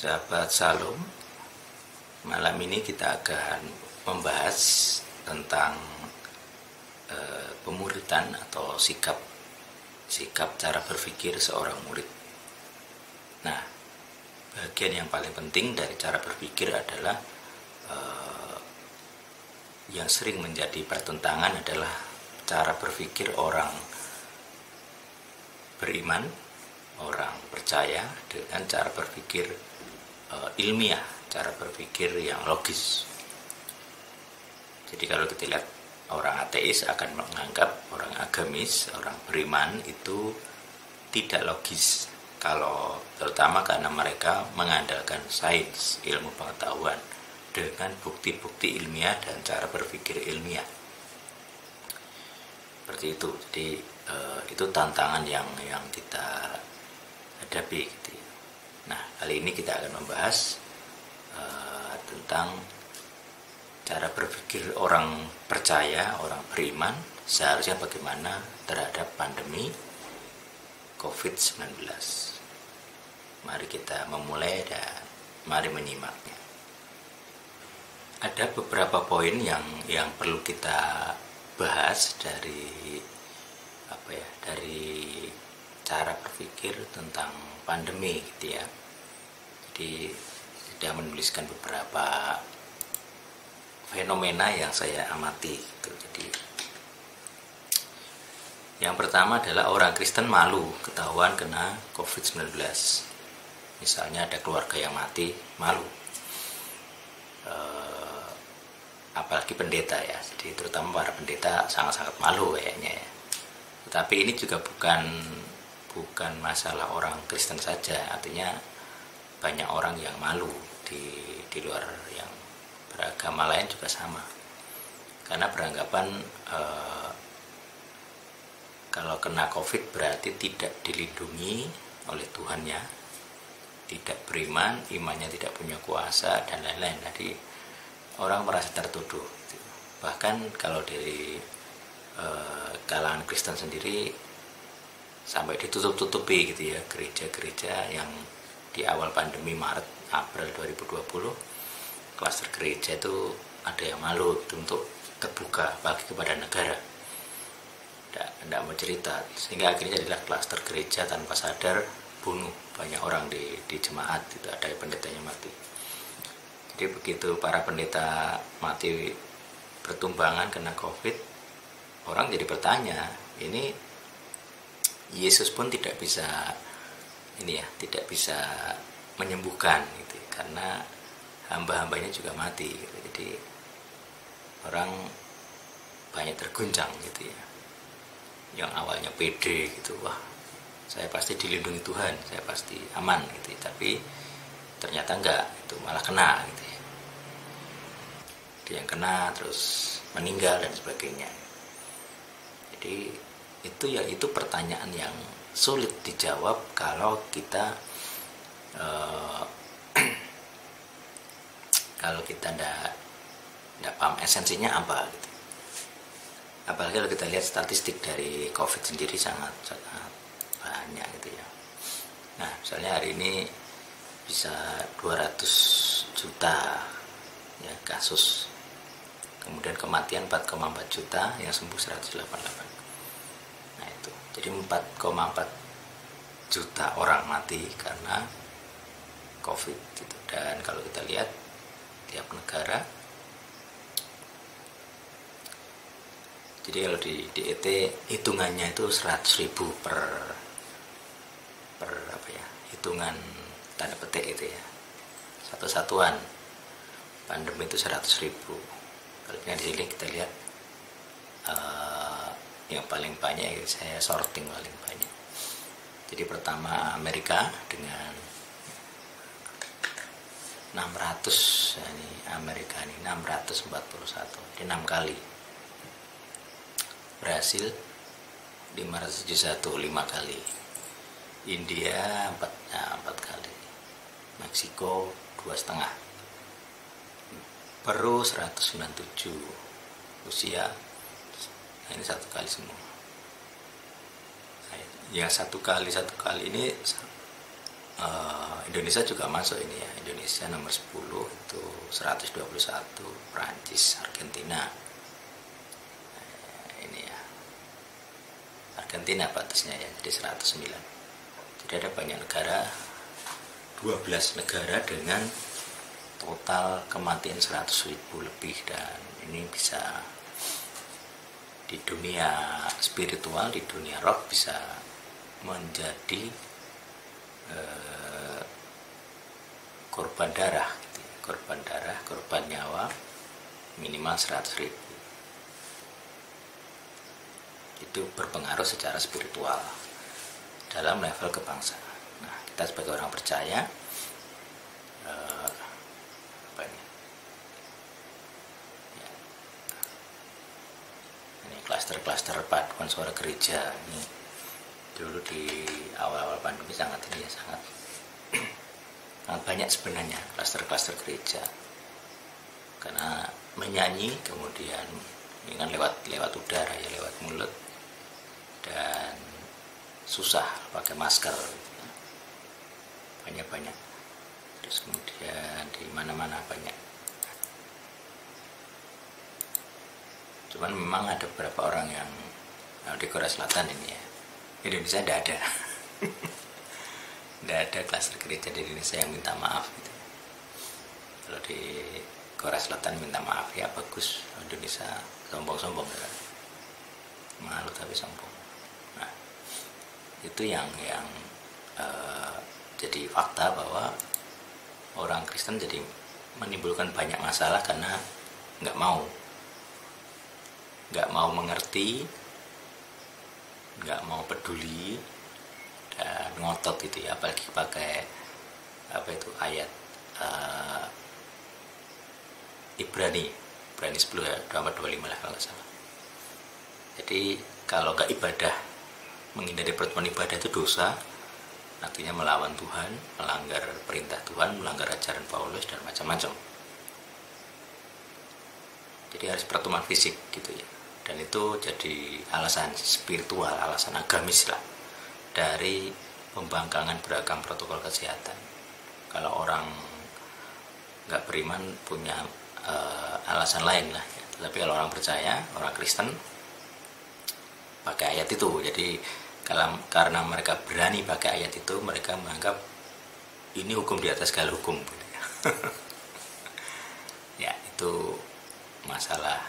Sahabat Shalom, malam ini kita akan membahas tentang pemuridan atau sikap cara berpikir seorang murid. Nah, bagian yang paling penting dari cara berpikir adalah yang sering menjadi pertentangan adalah cara berpikir orang beriman, orang percaya dengan cara berpikir ilmiah, cara berpikir yang logis. Jadi kalau kita lihat orang ateis akan menganggap orang agamis, orang beriman itu tidak logis, kalau terutama karena mereka mengandalkan sains, ilmu pengetahuan dengan bukti-bukti ilmiah dan cara berpikir ilmiah. Seperti itu. Jadi itu tantangan yang kita hadapi gitu. Nah, kali ini kita akan membahas tentang cara berpikir orang percaya, orang beriman seharusnya bagaimana terhadap pandemi COVID-19. Mari kita memulai dan mari menyimaknya. Ada beberapa poin yang perlu kita bahas dari cara berpikir tentang pandemi gitu ya. Jadi sudah menuliskan beberapa fenomena yang saya amati gitu. Jadi yang pertama adalah orang Kristen malu ketahuan kena COVID-19. Misalnya ada keluarga yang mati, malu. Apalagi pendeta ya. Jadi terutama para pendeta sangat-sangat malu kayaknya ya. Tetapi ini juga bukan masalah orang Kristen saja, artinya banyak orang yang malu di luar yang beragama lain juga sama, karena beranggapan kalau kena COVID berarti tidak dilindungi oleh Tuhannya, tidak beriman, imannya tidak punya kuasa dan lain-lain. Jadi orang merasa tertuduh. Bahkan kalau dari kalangan Kristen sendiri sampai ditutup-tutupi gitu ya, gereja-gereja yang di awal pandemi Maret April 2020 klaster gereja itu ada yang malu untuk terbuka bagi kepada negara, tidak mau cerita, sehingga akhirnya jadilah klaster gereja tanpa sadar bunuh banyak orang di jemaat itu, ada pendetanya mati. Jadi begitu para pendeta mati bertumbangan kena COVID, orang jadi bertanya, ini Yesus pun tidak bisa menyembuhkan gitu, karena hamba-hambanya juga mati gitu. Jadi orang banyak terguncang gitu ya. Yang awalnya pede gitu, wah saya pasti dilindungi Tuhan, saya pasti aman gitu, tapi ternyata enggak, itu malah kena gitu ya. Dia yang kena terus meninggal dan sebagainya. Jadi itu pertanyaan yang sulit dijawab kalau kita tidak paham esensinya apa gitu. Apalagi kalau kita lihat statistik dari COVID sendiri sangat banyak gitu ya. Nah, misalnya hari ini bisa 200 juta ya kasus, kemudian kematian 4,4 juta, yang sembuh 188. Nah itu, jadi 4,4 juta orang mati karena COVID gitu. Dan kalau kita lihat tiap negara, jadi kalau di DET hitungannya itu 100.000 per hitungan tanda petik itu ya, satu satuan pandemi itu 100.000. Kalau di sini kita lihat yang paling banyak, saya sorting paling banyak. Jadi pertama Amerika dengan 600, ini Amerika ini 641, jadi 6 kali. Brasil 571, 5 kali. India 4 kali. Meksiko 2,5. Peru 197. Rusia, nah ini 1 kali semua. Yang satu kali ini Indonesia juga masuk ini ya. Indonesia nomor 10 itu 121, Prancis, Argentina. Ini ya. Argentina batasnya ya, jadi 109. Jadi ada banyak negara, 12 negara dengan total kematian 100.000 lebih, dan ini bisa di dunia spiritual, di dunia roh bisa menjadi korban darah, gitu ya. Korban nyawa minimal 100.000. Itu berpengaruh secara spiritual dalam level kebangsaan. Nah, kita sebagai orang percaya, apa ini? Ya. Ini klaster-klaster paduan suara gereja ini dulu di awal-awal pandemi sangat banyak sebenarnya klaster-klaster gereja, karena menyanyi kemudian ini kan lewat udara ya, lewat mulut, dan susah pakai masker, banyak terus kemudian di mana-mana banyak. Cuman memang ada beberapa orang yang di Korea Selatan ini ya, Indonesia tidak ada. Tidak ada klaster gereja di Indonesia yang minta maaf gitu. Kalau di Korea Selatan minta maaf ya bagus. Indonesia sombong-sombong ya. Malu tapi sombong. Nah, itu yang jadi fakta bahwa orang Kristen jadi menimbulkan banyak masalah karena nggak mau mengerti, nggak mau peduli, dan ngotot gitu ya, apalagi pakai ayat Ibrani 10 ya, 24-25 lah kalau nggak salah. Jadi kalau nggak ibadah, menghindari pertemuan ibadah itu dosa, artinya melawan Tuhan, melanggar perintah Tuhan, melanggar ajaran Paulus dan macam-macam. Jadi harus pertemuan fisik gitu ya, dan itu jadi alasan spiritual, alasan agamis lah dari pembangkangan beragam protokol kesehatan. Kalau orang nggak beriman punya alasan lain lah ya. Tapi kalau orang percaya, orang Kristen pakai ayat itu. Jadi karena mereka berani pakai ayat itu, mereka menganggap ini hukum di atas segala hukum. Ya, itu masalah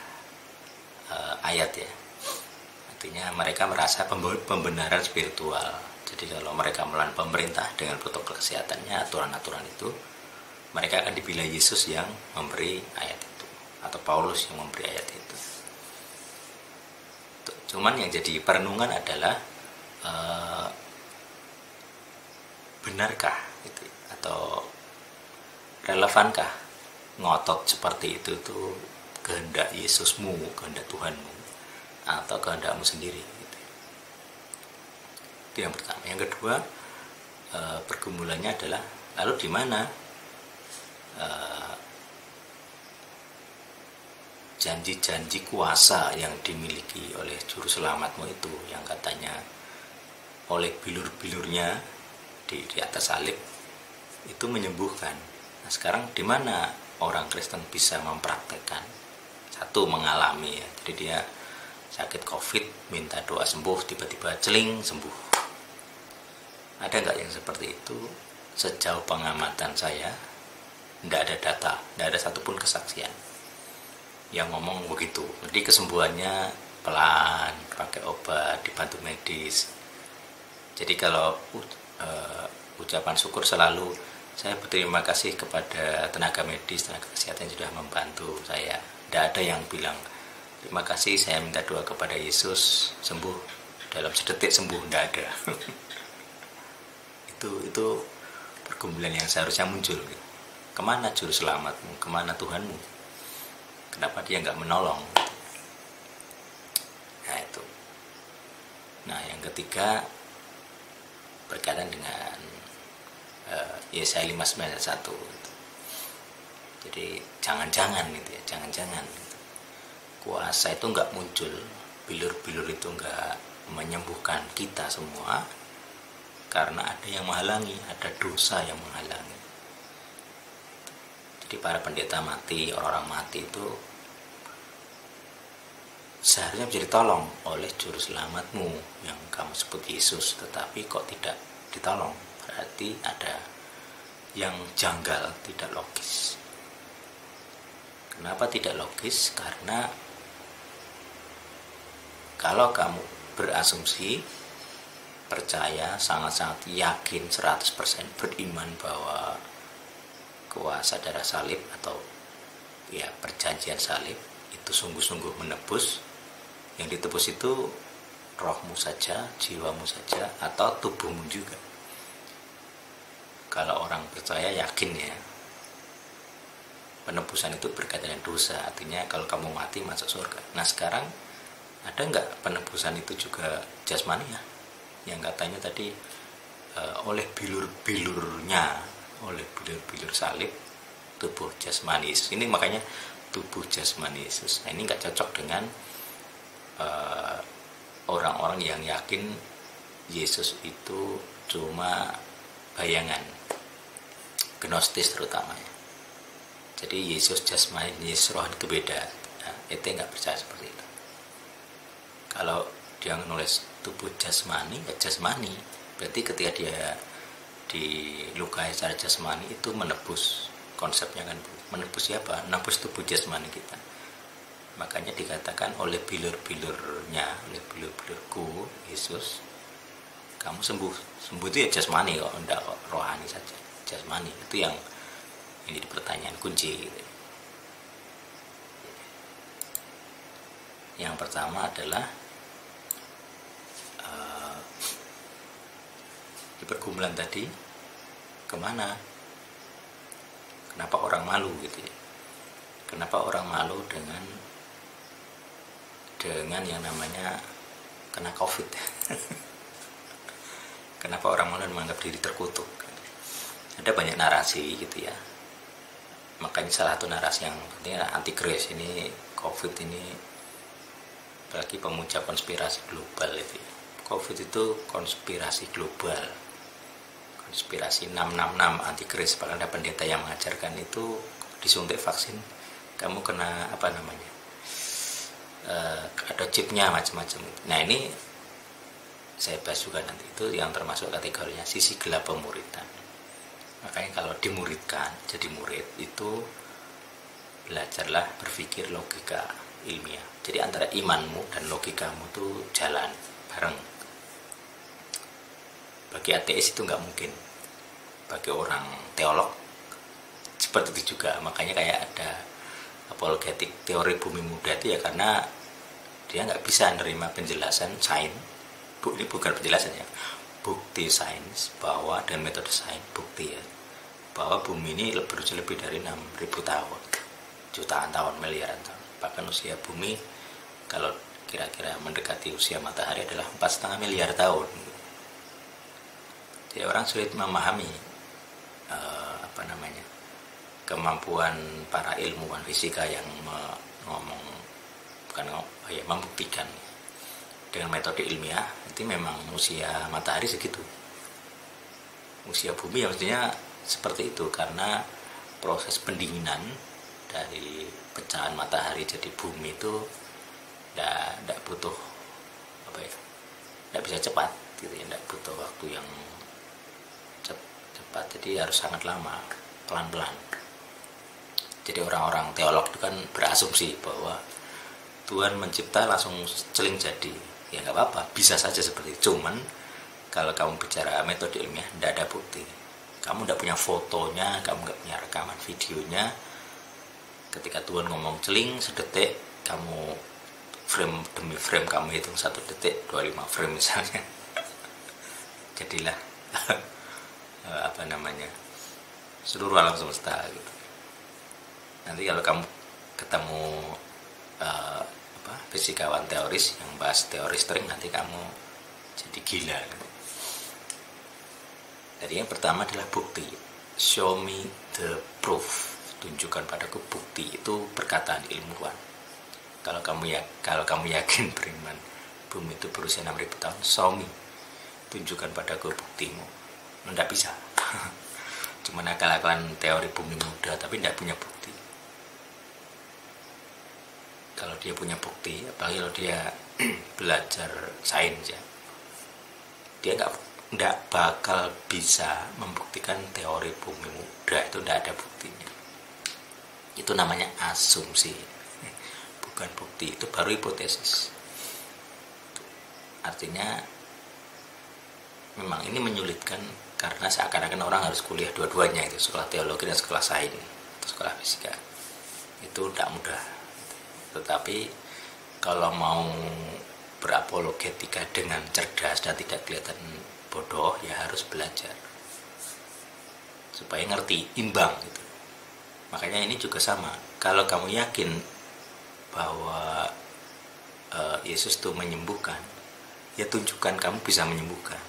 ayat ya. Artinya mereka merasa pembenaran spiritual. Jadi kalau mereka melawan pemerintah dengan protokol kesehatannya, aturan-aturan itu, mereka akan dipilih Yesus yang memberi ayat itu, atau Paulus yang memberi ayat itu. Cuman yang jadi perenungan adalah benarkah itu, atau relevankah ngotot seperti itu tuh kehendak Yesusmu, kehendak Tuhanmu, atau kehendakmu sendiri gitu. Itu yang pertama. Yang kedua, pergumulannya adalah lalu di mana janji-janji kuasa yang dimiliki oleh juru selamatmu itu, yang katanya oleh bilur-bilurnya di atas salib itu menyembuhkan. Nah, sekarang di mana orang Kristen bisa mempraktekkan? Satu, mengalami ya, jadi dia sakit COVID, minta doa sembuh, tiba-tiba celing sembuh. Ada nggak yang seperti itu? Sejauh pengamatan saya, tidak ada data, tidak ada satupun kesaksian yang ngomong begitu. Jadi kesembuhannya pelan, pakai obat, dibantu medis. Jadi kalau ucapan syukur selalu, saya berterima kasih kepada tenaga medis, tenaga kesehatan yang sudah membantu saya. Tidak ada yang bilang terima kasih, saya minta doa kepada Yesus sembuh, dalam sedetik sembuh, tidak ada. itu pergumulan yang seharusnya muncul. Kemana juru selamatmu, kemana Tuhanmu, kenapa dia nggak menolong? Nah itu. Nah yang ketiga berkaitan dengan Yesaya 59 ayat 1. Jadi jangan-jangan gitu ya, jangan-jangan gitu. Kuasa itu nggak muncul, bilur-bilur itu nggak menyembuhkan kita semua karena ada yang menghalangi, ada dosa yang menghalangi. Jadi para pendeta mati, orang-orang mati itu seharusnya bisa ditolong oleh juru selamatmu yang kamu sebut Yesus, tetapi kok tidak ditolong, berarti ada yang janggal, tidak logis. Kenapa tidak logis? Karena kalau kamu berasumsi, percaya, sangat-sangat yakin, 100% beriman bahwa kuasa darah salib atau ya perjanjian salib itu sungguh-sungguh menebus, yang ditebus itu rohmu saja, jiwamu saja, atau tubuhmu juga. Kalau orang percaya yakin ya, penebusan itu berkaitan dengan dosa, artinya kalau kamu mati masuk surga. Nah sekarang ada nggak penebusan itu juga jasmani ya? Yang katanya tadi oleh bilur-bilurnya, oleh bilur-bilur salib, tubuh jasmani Yesus. Ini makanya tubuh jasmani Yesus. Nah ini nggak cocok dengan orang-orang yang yakin Yesus itu cuma bayangan, gnostis terutamanya. Jadi Yesus jasmani, Yesus roh itu beda. Nah, itu nggak percaya seperti itu. Kalau dia nulis tubuh jasmani, ya jasmani. Berarti ketika dia dilukai secara jasmani itu menebus. Konsepnya kan menebus siapa? Menebus tubuh jasmani kita. Makanya dikatakan oleh bilur-bilurnya, oleh bilur-bilurku Yesus, kamu sembuh. Sembuh itu ya jasmani kok, enggak kok rohani saja. Jasmani itu yang ini di pertanyaan kunci gitu. Yang pertama adalah di pergumulan tadi kemana? Kenapa orang malu gitu ya? Kenapa orang malu dengan yang namanya kena COVID? Kenapa orang malu menganggap diri terkutuk? Ada banyak narasi gitu ya. Makanya salah satu narasi yang penting antikris ini, COVID ini, apalagi pemuja konspirasi global itu ya. COVID itu konspirasi global, konspirasi 666 antikris. Bahkan ada pendeta yang mengajarkan itu disuntik vaksin kamu kena apa namanya, ada chipnya macam-macam. Nah ini saya bahas juga nanti, itu yang termasuk kategorinya sisi gelap pemuridan. Makanya kalau dimuridkan, jadi murid itu belajarlah berpikir logika ilmiah. Jadi antara imanmu dan logikamu itu jalan bareng. Bagi ateis itu nggak mungkin. Bagi orang teolog seperti itu juga. Makanya kayak ada apologetik teori bumi muda itu ya karena dia nggak bisa menerima penjelasan sains. Ini bukan penjelasan ya, bukti sains bahwa dan metode sains bukti ya bahwa bumi ini berusia lebih dari 6.000 tahun, jutaan tahun, miliaran tahun. Bahkan usia bumi kalau kira-kira mendekati usia matahari adalah 4,5 miliar tahun. Jadi orang sulit memahami kemampuan para ilmuwan fisika yang membuktikan dengan metode ilmiah itu memang usia matahari segitu. Usia bumi ya mestinya seperti itu karena proses pendinginan dari pecahan matahari jadi bumi itu tidak butuh tidak bisa cepat gitu ya, tidak butuh waktu yang cepat, jadi harus sangat lama, pelan-pelan. Jadi orang-orang teolog itu kan berasumsi bahwa Tuhan mencipta langsung celing jadi. Ya nggak apa-apa, bisa saja seperti itu. Cuman kalau kamu bicara metode ilmiah, tidak ada bukti. Kamu tidak punya fotonya, kamu nggak punya rekaman videonya. Ketika Tuhan ngomong celing sedetik, kamu frame demi frame kamu hitung 1 detik, 25 frame misalnya. Jadilah seluruh alam semesta gitu. Nanti kalau kamu ketemu fisikawan teoris yang bahas teori string, nanti kamu jadi gila gitu. Jadi yang pertama adalah bukti. Show me the proof. Tunjukkan padaku bukti. Itu perkataan ilmuwan. Kalau kamu yakin beriman bumi itu berusia 6.000 tahun, show me. tunjukkan padaku buktimu. Tidak bisa. Cuma akal-akalan teori bumi muda, tapi tidak punya bukti. Kalau dia punya bukti, apalagi kalau dia belajar sains ya, dia nggak bakal bisa membuktikan teori bumi muda. Itu tidak ada buktinya. Itu namanya asumsi, bukan bukti. Itu baru hipotesis. Artinya memang ini menyulitkan karena seakan-akan orang harus kuliah dua-duanya, itu sekolah teologi dan sekolah sains atau sekolah fisika. Itu tidak mudah. Tetapi kalau mau berapologetika dengan cerdas dan tidak kelihatan bodoh, ya harus belajar supaya ngerti, imbang gitu. Makanya ini juga sama. Kalau kamu yakin bahwa Yesus itu menyembuhkan, ya tunjukkan kamu bisa menyembuhkan.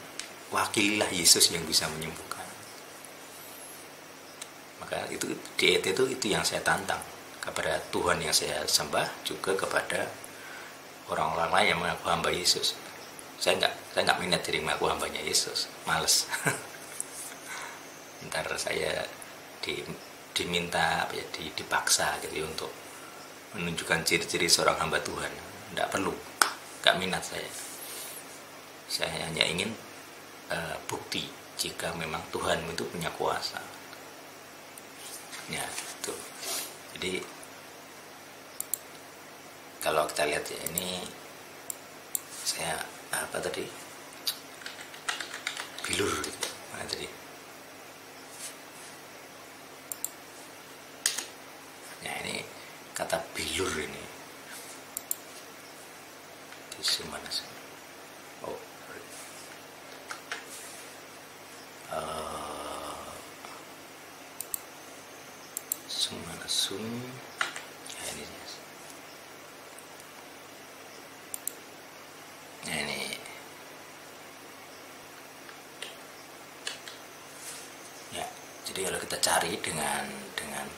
Wakililah Yesus yang bisa menyembuhkan. Maka itu diet itu yang saya tantang kepada Tuhan yang saya sembah, juga kepada orang-orang lain yang mengaku hamba Yesus. Saya nggak minat diri mengaku hambanya Yesus, males. Ntar saya diminta dipaksa gitu untuk menunjukkan ciri-ciri seorang hamba Tuhan. Nggak perlu, nggak minat saya. Saya hanya ingin bukti jika memang Tuhan itu punya kuasa. Ya, itu. Jadi kalau kita lihat ya, ini saya apa tadi, bilur gitu. Mana tadi? Ya, ini kata bilur ini di mana sih? Oh, sum ya, ini ya. Jadi kalau kita cari dengan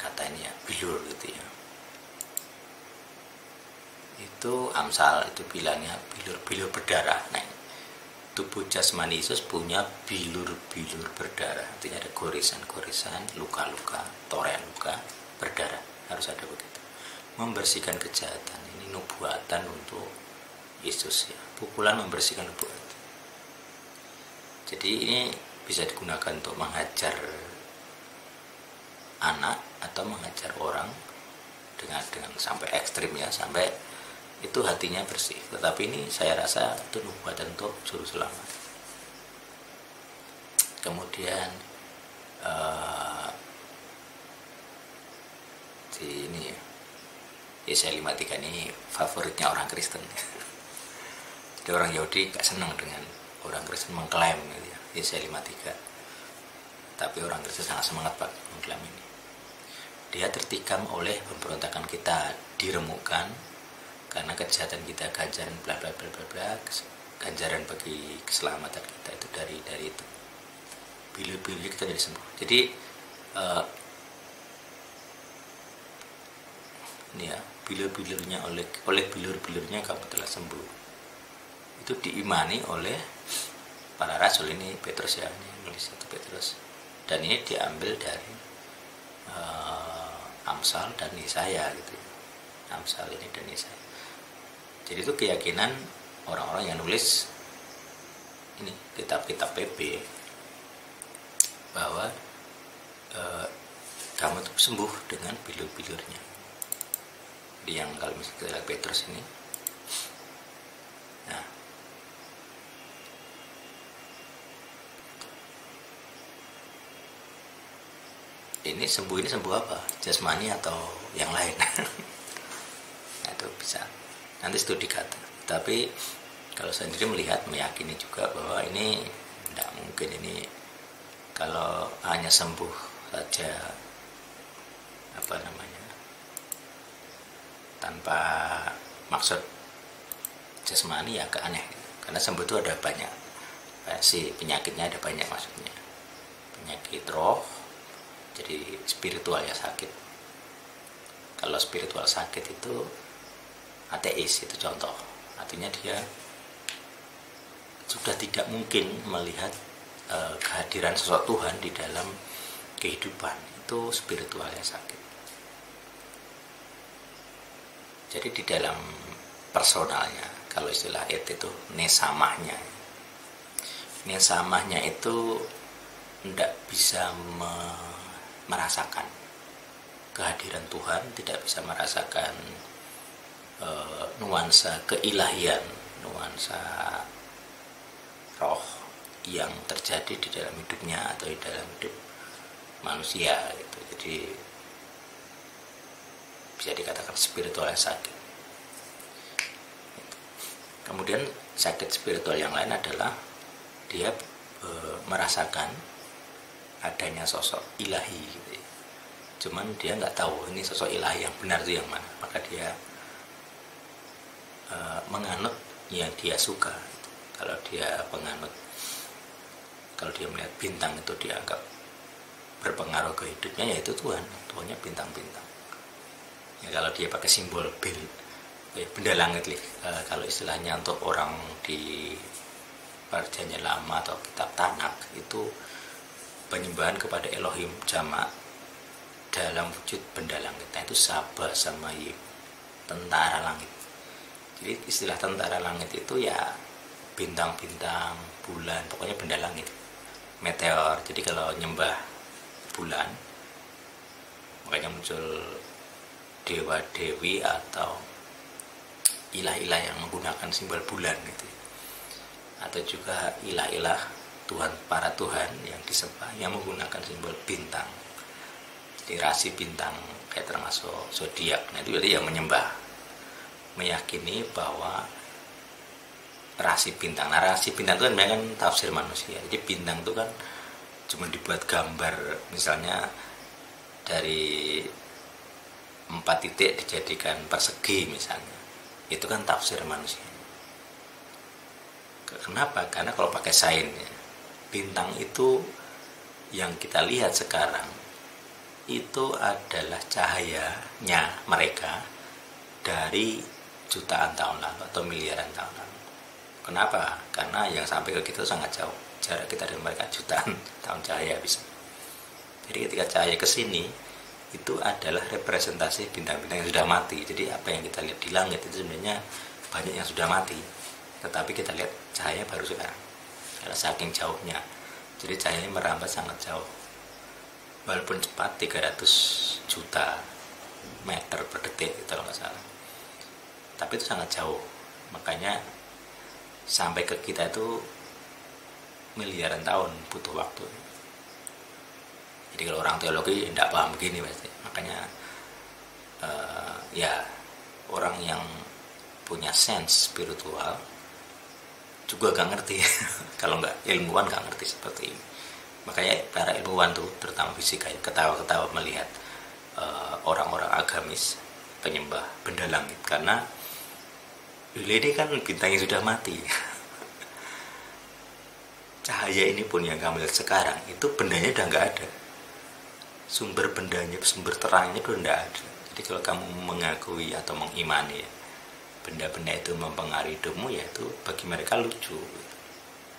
kata ini ya, bilur gitu ya, itu Amsal itu bilangnya bilur berdarah. Nah, tubuh jasmani Yesus punya bilur-bilur berdarah, artinya ada goresan-goresan, luka-luka, torean luka berdarah, harus ada begitu. Membersihkan kejahatan, ini nubuatan untuk Yesus ya, pukulan membersihkan nubuatan. Jadi ini bisa digunakan untuk menghajar anak atau menghajar orang dengan sampai ekstrim ya, sampai itu hatinya bersih. Tetapi ini saya rasa itu nubuatan untuk juru selamat. Kemudian di ini ya, Yesaya 53 ini favoritnya orang Kristen. Jadi orang Yahudi gak senang dengan orang Kristen mengklaim gitu ya, Yesaya 53. Tapi orang Kristen sangat semangat Pak mengklaim ini. Dia tertikam oleh pemberontakan kita, diremukkan karena kejahatan kita, ganjaran bla bla bla bla bla, ganjaran bagi keselamatan kita itu dari itu. Bilur-bilur kita jadi sembuh. Jadi ini ya, bilur-bilurnya oleh bilur-bilurnya kamu telah sembuh. Itu diimani oleh para rasul, ini Petrus ya, ini nulis itu Petrus. Dan ini diambil dari Amsal dan Yesaya gitu. Amsal ini dan Yesaya. Jadi itu keyakinan orang-orang yang nulis ini kitab-kitab PP bahwa kamu itu sembuh dengan bilur-bilurnya. Jadi yang kalau misalnya Petrus ini, nah ini sembuh apa? Jasmani atau yang lain? Nah, itu bisa nanti studi kata. Tapi kalau saya sendiri meyakini juga bahwa ini tidak mungkin, ini kalau hanya sembuh saja tanpa maksud jasmani ya agak aneh, karena sembuh itu ada banyak si penyakitnya, ada banyak maksudnya. Penyakit roh, jadi spiritual ya sakit. Kalau spiritual sakit itu ateis, itu contoh, artinya dia sudah tidak mungkin melihat kehadiran sosok Tuhan di dalam kehidupan. Itu spiritualnya sakit. Jadi di dalam personalnya, kalau istilah itu nesamahnya. Nesamahnya itu tidak bisa merasakan kehadiran Tuhan, tidak bisa merasakan nuansa keilahian, nuansa roh yang terjadi di dalam hidupnya atau di dalam hidup manusia gitu. Jadi bisa dikatakan spiritualnya sakit. Kemudian sakit spiritual yang lain adalah dia merasakan adanya sosok ilahi gitu ya. Cuman dia nggak tahu ini sosok ilahi yang benar itu yang mana, maka dia menganut yang dia suka gitu. Kalau dia melihat bintang itu dianggap berpengaruh ke hidupnya, yaitu Tuhannya bintang-bintang ya. Kalau dia pakai simbol benda langit, kalau istilahnya untuk orang di Perjanjian Lama atau kitab Tanak, itu penyembahan kepada Elohim jamak dalam wujud benda langit. Nah, itu Saba sama Yim, tentara langit. Jadi istilah tentara langit itu ya bintang-bintang, bulan, pokoknya benda langit, meteor. Jadi kalau nyembah bulan, makanya muncul dewa-dewi atau ilah-ilah yang menggunakan simbol bulan gitu. Atau juga ilah-ilah Tuhan, para Tuhan yang disembah yang menggunakan simbol bintang. Jadi rasi bintang kayak termasuk zodiak. Nah, itu berarti yang menyembah, meyakini bahwa rasi bintang. Nah, rasi bintang itu kan tafsir manusia. Jadi bintang itu kan cuma dibuat gambar, misalnya dari 4 titik dijadikan persegi misalnya. Itu kan tafsir manusia. Kenapa? Karena kalau pakai sains, bintang itu yang kita lihat sekarang itu adalah cahayanya mereka dari jutaan tahun lalu atau miliaran tahun lalu. Kenapa? Karena yang sampai ke kita sangat jauh. Jarak kita dengan mereka jutaan tahun cahaya bisa. Jadi ketika cahaya ke sini, itu adalah representasi bintang-bintang yang sudah mati. Jadi apa yang kita lihat di langit itu sebenarnya banyak yang sudah mati, tetapi kita lihat cahaya baru sekarang karena saking jauhnya. Jadi cahayanya merambat sangat jauh, walaupun cepat 300 juta meter per detik kalau nggak salah, tapi itu sangat jauh. Makanya sampai ke kita itu miliaran tahun butuh waktu. Jadi kalau orang teologi tidak paham begini pasti. Makanya ya orang yang punya sense spiritual juga gak ngerti kalau nggak ilmuwan gak ngerti seperti ini. Makanya para ilmuwan tuh, terutama fisika, ketawa-ketawa melihat orang-orang agamis penyembah benda langit, karena ini kan bintang yang sudah mati. Cahaya ini pun yang kamu lihat sekarang itu bendanya udah nggak ada, sumber bendanya, sumber terangnya itu udah ada. Jadi kalau kamu mengakui atau mengimani benda-benda itu mempengaruhi hidupmu, ya itu bagi mereka lucu.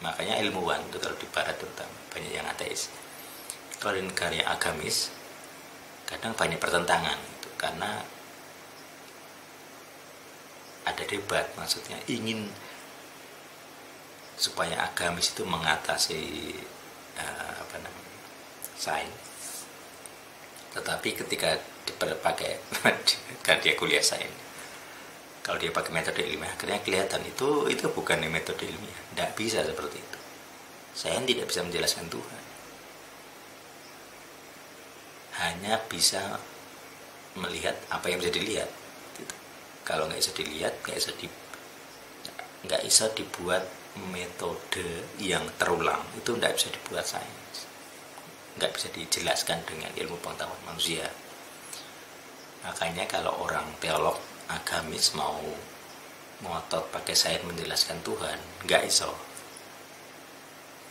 Makanya ilmuwan itu kalau di barat terutama banyak yang ateis. Kalau di negara yang agamis kadang banyak pertentangan itu, karena ada debat, maksudnya ingin supaya agamis itu mengatasi sains. Tetapi ketika dipakai kan dia kuliah sains, kalau dia pakai metode ilmiah, akhirnya kelihatan itu bukan metode ilmiah. Tidak bisa seperti itu. Sains tidak bisa menjelaskan Tuhan. Hanya bisa melihat apa yang bisa dilihat. Kalau nggak bisa dilihat, nggak bisa dibuat metode yang terulang. Itu nggak bisa dibuat sains. Nggak bisa dijelaskan dengan ilmu pengetahuan manusia. Makanya kalau orang teolog agamis mau ngotot pakai sains menjelaskan Tuhan, nggak iso.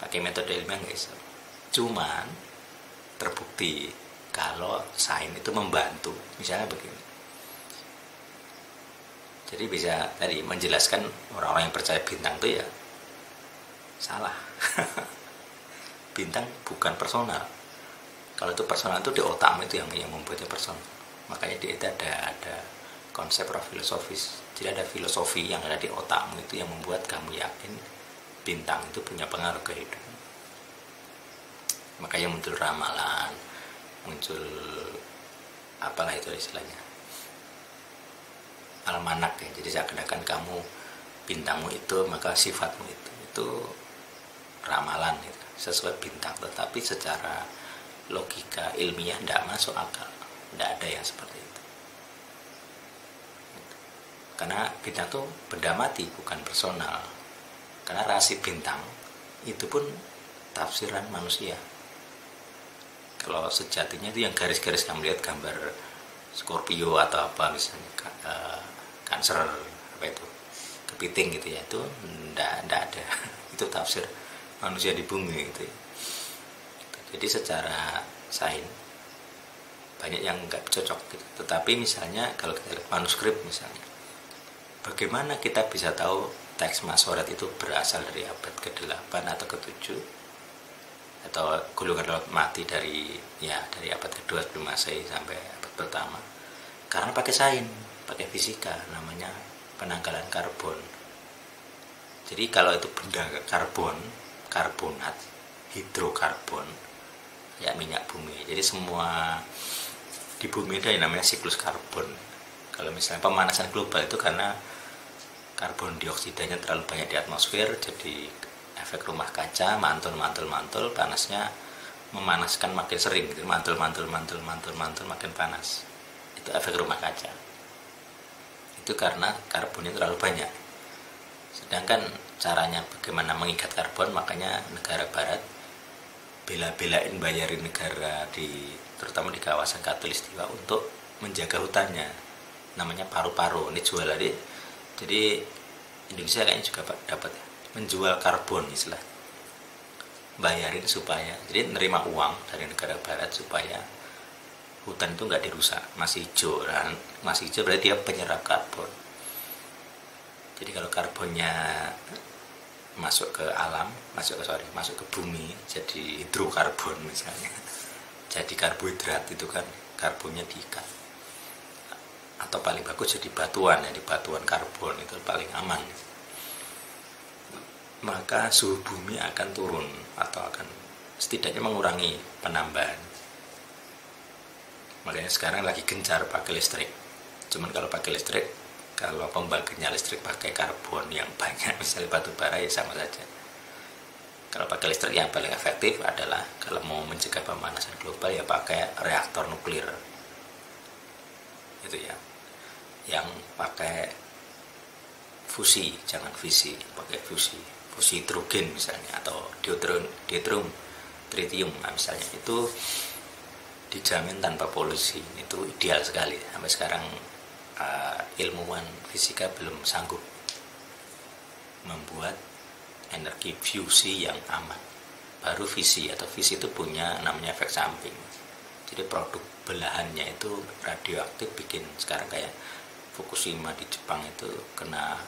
Pakai metode ilmiah nggak iso. Cuman terbukti kalau sains itu membantu. Misalnya begini. Jadi bisa tadi menjelaskan orang-orang yang percaya bintang itu ya Salah. Bintang bukan personal. Kalau itu personal itu di otakmu itu yang membuatnya personal. Makanya di itu ada konsep filosofis. Jadi ada filosofi yang ada di otakmu itu yang membuat kamu yakin bintang itu punya pengaruh ke hidup. Makanya muncul ramalan, muncul apalah itu istilahnya, almanak ya. Jadi seakan-akan kamu bintangmu itu maka sifatmu itu ramalan gitu, sesuai bintang. Tetapi secara logika ilmiah tidak masuk akal, tidak ada yang seperti itu. Karena bintang itu benda mati, bukan personal. Karena rasi bintang itu pun tafsiran manusia. Kalau sejatinya itu yang garis-garis kamu lihat gambar Scorpio atau apa misalnya Cancer apa itu kepiting gitu ya, itu ndak ada. Itu tafsir manusia di bumi gitu ya. Jadi secara sains banyak yang nggak cocok gitu. Tetapi misalnya kalau kita lihat manuskrip misalnya, bagaimana kita bisa tahu teks Masoret itu berasal dari abad ke-8 atau ke-7 atau gulungan laut mati dari abad ke-2 sebelum Masehi sampai abad pertama? Karena pakai sains, pakai fisika, namanya penanggalan karbon. Jadi kalau itu benda karbon, karbonat, hidrokarbon, ya minyak bumi. Jadi semua di bumi itu yang namanya siklus karbon. Kalau misalnya pemanasan global itu karena karbon dioksidanya terlalu banyak di atmosfer, jadi efek rumah kaca, mantul, panasnya memanaskan makin sering, gitu. mantul makin panas. Itu efek rumah kaca. Itu karena karbonnya terlalu banyak. Sedangkan caranya bagaimana mengikat karbon, makanya negara barat bela-belain bayarin negara terutama di kawasan Khatulistiwa untuk menjaga hutannya. Namanya paru-paru, ini jual aja. Jadi Indonesia kayaknya juga dapat ya, menjual karbon istilah. Bayarin supaya, jadi nerima uang dari negara barat supaya hutan itu nggak dirusak, masih hijau. Dan masih hijau berarti dia penyerap karbon. Jadi kalau karbonnya masuk ke alam, masuk ke bumi, jadi hidrokarbon misalnya. Jadi karbohidrat itu kan karbonnya diikat. Atau paling bagus jadi batuan, ya di batuan karbon itu paling aman. Maka suhu bumi akan turun atau akan setidaknya mengurangi penambahan. Makanya sekarang lagi gencar pakai listrik. Cuman kalau pakai listrik, kalau pembagiannya listrik pakai karbon yang banyak, misalnya batu bara ya sama saja. Kalau pakai listrik yang paling efektif adalah kalau mau mencegah pemanasan global ya pakai reaktor nuklir. Itu ya. Yang pakai fusi, jangan fisi, pakai fusi hidrogen misalnya, atau deuterium, tritium misalnya, itu dijamin tanpa polusi. Itu ideal sekali. Sampai sekarang ilmuwan fisika belum sanggup membuat energi fusi yang aman. Baru fisi itu punya namanya efek samping. Jadi produk belahannya itu radioaktif, bikin sekarang kayak Fukushima di Jepang itu kena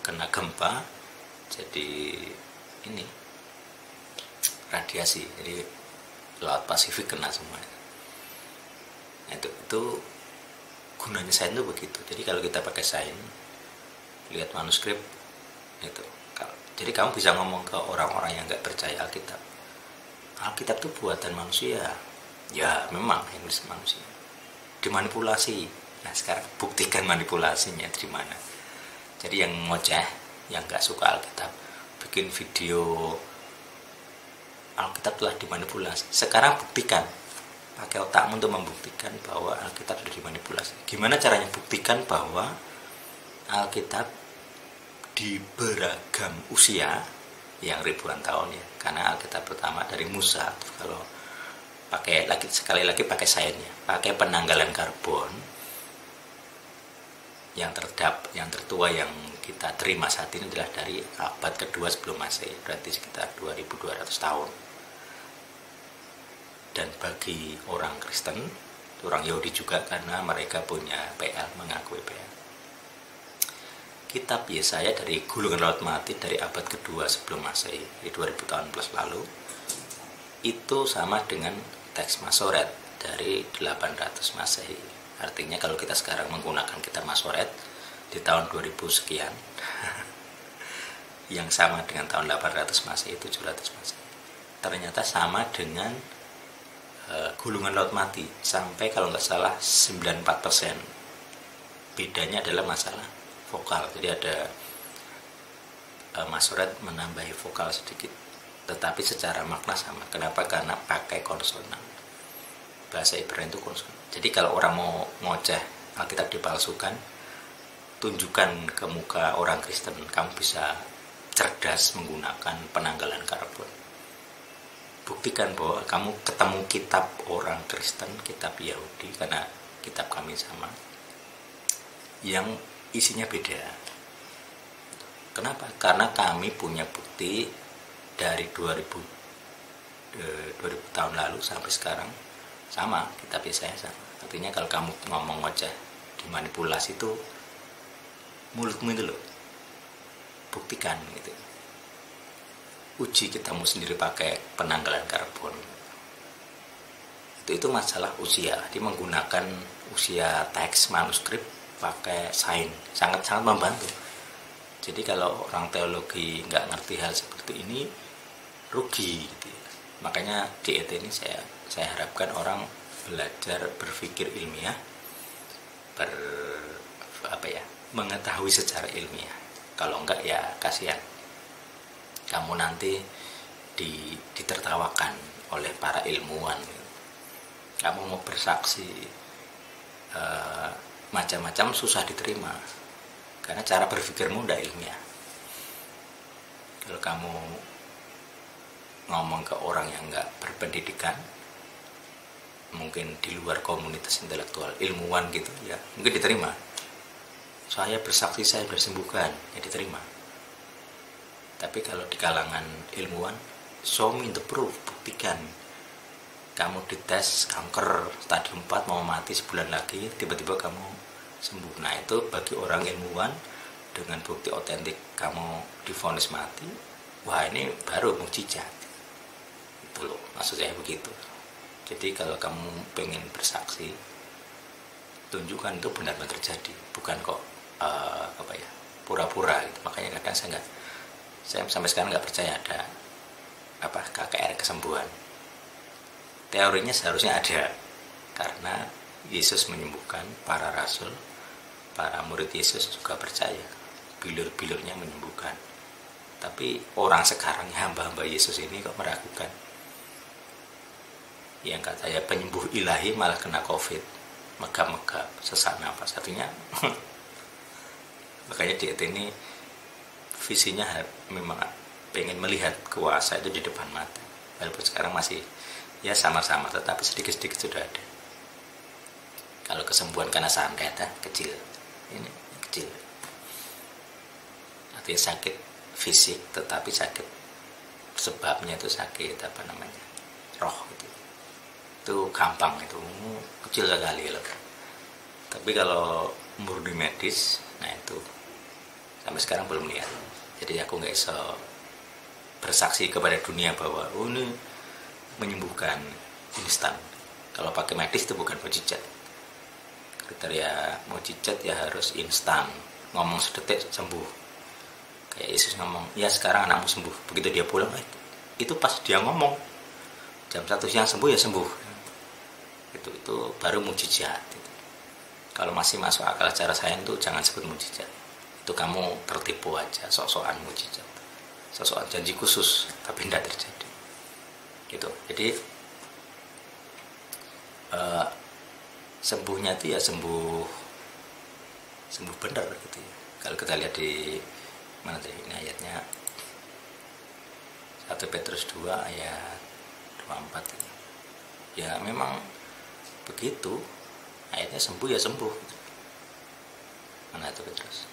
kena gempa, jadi ini radiasi, jadi laut Pasifik kena semua. Nah, itu gunanya sains itu begitu. Jadi kalau kita pakai sains, lihat manuskrip itu. Jadi kamu bisa ngomong ke orang-orang yang nggak percaya Alkitab. Alkitab itu buatan manusia. Ya memang yang nulis manusia. Dimanipulasi. Nah sekarang buktikan manipulasinya di mana. Jadi yang ngoceh, yang nggak suka Alkitab, bikin video Alkitab telah dimanipulasi. Sekarang buktikan, pakai otakmu untuk membuktikan bahwa Alkitab sudah dimanipulasi. Gimana caranya buktikan bahwa Alkitab di beragam usia yang ribuan tahun ya, karena Alkitab pertama dari Musa. Kalau sekali lagi pakai sainsnya, pakai penanggalan karbon, yang tertua yang kita terima saat ini adalah dari abad kedua sebelum Masehi, berarti sekitar 2200 tahun. Dan bagi orang Kristen, orang Yahudi juga, karena mereka punya PL, mengakui PL, kitab Yesaya dari gulungan laut mati dari abad kedua sebelum Masehi, 2000 tahun plus lalu, itu sama dengan teks Masoret dari 800 Masehi. Artinya kalau kita sekarang menggunakan kitab Masoret di tahun 2000 sekian yang sama dengan tahun 800 Masehi, 700 Masehi, ternyata sama dengan gulungan laut mati sampai kalau nggak salah 94%. Bedanya adalah masalah vokal. Jadi ada Masoret menambahi vokal sedikit, tetapi secara makna sama. Kenapa? Karena pakai konsonan. Bahasa Ibrani itu konsonan. Jadi kalau orang mau ngoceh Alkitab dipalsukan, tunjukkan ke muka orang Kristen, kamu bisa cerdas menggunakan penanggalan karbon. Buktikan bahwa kamu ketemu kitab orang Kristen, kitab Yahudi, karena kitab kami sama, yang isinya beda. Kenapa? Karena kami punya bukti dari 2000 tahun lalu sampai sekarang sama, kitab Yesaya sama. Artinya kalau kamu ngomong ngoceh, dimanipulasi itu mulutmu itu loh, buktikan gitu. Uji kitabmu sendiri pakai penanggalan karbon. Itu masalah usia. Dia menggunakan usia teks manuskrip pakai sains, sangat-sangat membantu. Jadi kalau orang teologi nggak ngerti hal seperti ini, rugi gitu ya. Makanya di ET ini saya harapkan orang belajar berpikir ilmiah, mengetahui secara ilmiah. Kalau enggak ya kasihan, kamu nanti ditertawakan oleh para ilmuwan. Kamu mau bersaksi macam-macam susah diterima karena cara berpikirmu udah ilmiah. Kalau kamu ngomong ke orang yang nggak berpendidikan, mungkin di luar komunitas intelektual ilmuwan gitu ya, mungkin diterima. Saya bersaksi saya bersembuhkan, ya diterima. Tapi kalau di kalangan ilmuwan, show me the proof, buktikan. Kamu dites kanker stadium 4 mau mati sebulan lagi, tiba-tiba kamu sembuh. Nah itu bagi orang ilmuwan dengan bukti otentik kamu divonis mati, wah ini baru mukjizat. Itu loh, maksud saya begitu. Jadi kalau kamu pengen bersaksi, tunjukkan itu benar-benar terjadi, bukan kok pura-pura gitu. Makanya kadang saya sampai sekarang nggak percaya ada KKR kesembuhan. Teorinya seharusnya ada, karena Yesus menyembuhkan, para rasul, para murid Yesus juga percaya, bilur-bilurnya menyembuhkan. Tapi orang sekarang, hamba-hamba Yesus ini kok meragukan. Yang katanya penyembuh ilahi malah kena COVID, megap-megap, sesak nafas. Artinya makanya diet ini visinya memang pengen melihat kuasa itu di depan mata. Walaupun sekarang masih ya sama-sama, tetapi sedikit-sedikit sudah ada. Kalau kesembuhan karena santet kecil, ini kecil. Artinya sakit fisik, tetapi sakit sebabnya itu sakit roh gitu. Itu gampang, itu kecil sekali loh. Tapi kalau murni medis, nah itu sampai sekarang belum lihat. Jadi aku nggak bisa bersaksi kepada dunia bahwa ini menyembuhkan instan. Kalau pakai medis itu bukan mukjizat. Kriteria mukjizat ya harus instan, ngomong sedetik sembuh. Kayak Yesus ngomong, ya sekarang anakmu sembuh. Begitu dia pulang, itu pas dia ngomong jam 1 siang sembuh ya sembuh. Itu baru mukjizat. Kalau masih masuk akal secara sains itu jangan sebut mukjizat. Itu kamu tertipu aja, sok-sokan mukjizat, sok-sokan janji khusus, tapi tidak terjadi. Gitu. Jadi sembuhnya itu ya sembuh benar gitu ya. Kalau kita lihat di mana tadi ini ayatnya, 1 Petrus 2 ayat 24 ini. Ya memang begitu, ayatnya sembuh ya sembuh. Mana itu Petrus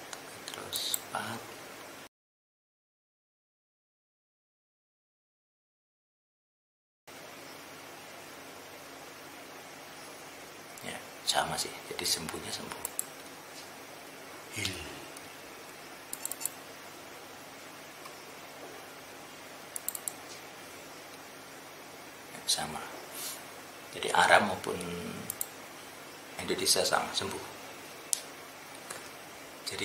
4 sama sih, jadi sembuhnya sembuh. sama. Jadi Aram maupun Indonesia sama sembuh. Jadi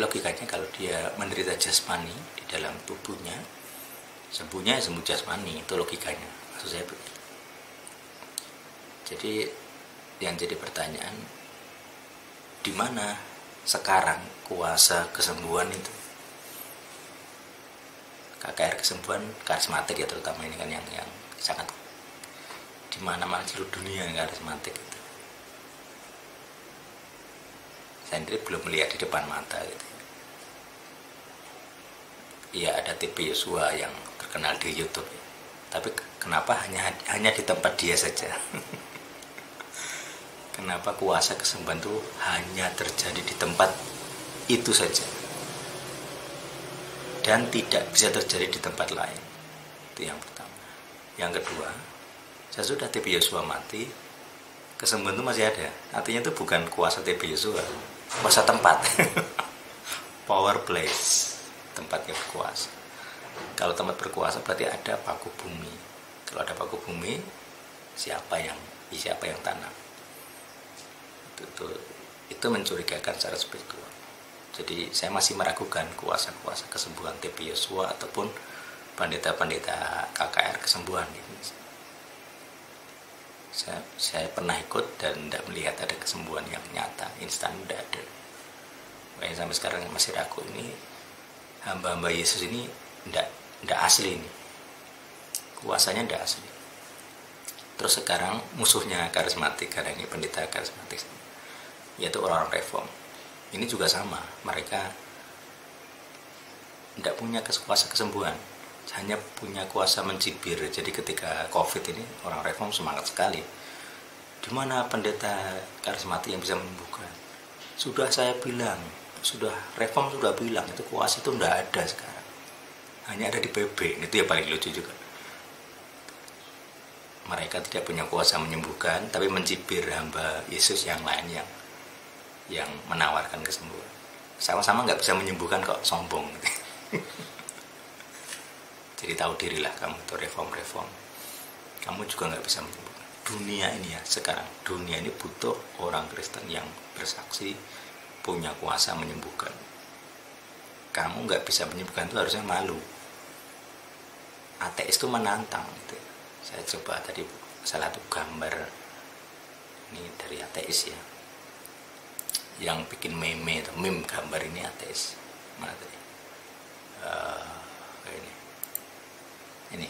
logikanya kalau dia menderita jasmani di dalam tubuhnya, sembuhnya sembuh jasmani, itu logikanya. Maksud saya begitu. Jadi yang jadi pertanyaan, di mana sekarang kuasa kesembuhan itu? KKR kesembuhan karismatik ya, terutama ini kan yang sangat di mana-mana seluruh dunia yang karismatik itu. Saya sendiri belum melihat di depan mata gitu. Iya, ada TV Yosua yang terkenal di YouTube, tapi kenapa hanya di tempat dia saja? Kenapa kuasa kesembuhan itu hanya terjadi di tempat itu saja dan tidak bisa terjadi di tempat lain? Itu yang pertama. Yang kedua, saya sudah TB Yosua mati, kesembuhan itu masih ada. Artinya itu bukan kuasa TB Yosua, kuasa tempat. Power place, tempatnya berkuasa. Kalau tempat berkuasa berarti ada paku bumi. Kalau ada paku bumi, siapa yang tanam? Itu mencurigakan secara spiritual. Jadi saya masih meragukan kuasa-kuasa kesembuhan TB Yosua ataupun pendeta-pendeta KKR kesembuhan. Saya pernah ikut dan tidak melihat ada kesembuhan yang nyata, instan, tidak ada. Makanya sampai sekarang masih ragu, ini hamba-hamba Yesus ini tidak asli ini, kuasanya tidak asli. Terus sekarang musuhnya karismatik, karena ini pendeta karismatik, yaitu orang-orang reform. Ini juga sama, mereka tidak punya kuasa kesembuhan, hanya punya kuasa mencibir. Jadi ketika COVID ini orang reform semangat sekali. Di mana pendeta karismatik yang bisa menyembuhkan? Sudah saya bilang, reform sudah bilang itu kuasa itu tidak ada sekarang. Hanya ada di PB. Itu ya paling lucu juga. Mereka tidak punya kuasa menyembuhkan, tapi mencibir hamba Yesus yang lain yang menawarkan kesembuhan. Sama-sama nggak bisa menyembuhkan kok, sombong. Jadi tahu dirilah kamu itu reform. Kamu juga nggak bisa menyembuhkan. Dunia ini ya sekarang, dunia ini butuh orang Kristen yang bersaksi, punya kuasa menyembuhkan. Kamu nggak bisa menyembuhkan itu harusnya malu. Ateis itu menantang gitu. Saya coba tadi salah satu gambar ini dari ateis ya, yang bikin meme gambar ini ateis. Mana tadi? Ini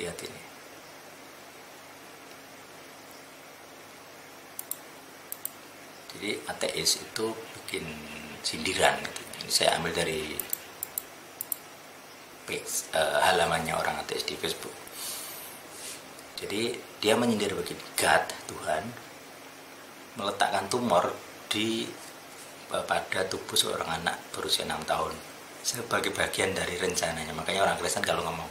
lihat ini. Jadi ateis itu bikin sindiran gitu. Ini saya ambil dari halamannya orang ateis di Facebook. Jadi dia menyindir begini, God, Tuhan meletakkan tumor pada tubuh seorang anak berusia 6 tahun sebagai bagian dari rencananya. Makanya orang Kristen kalau ngomong,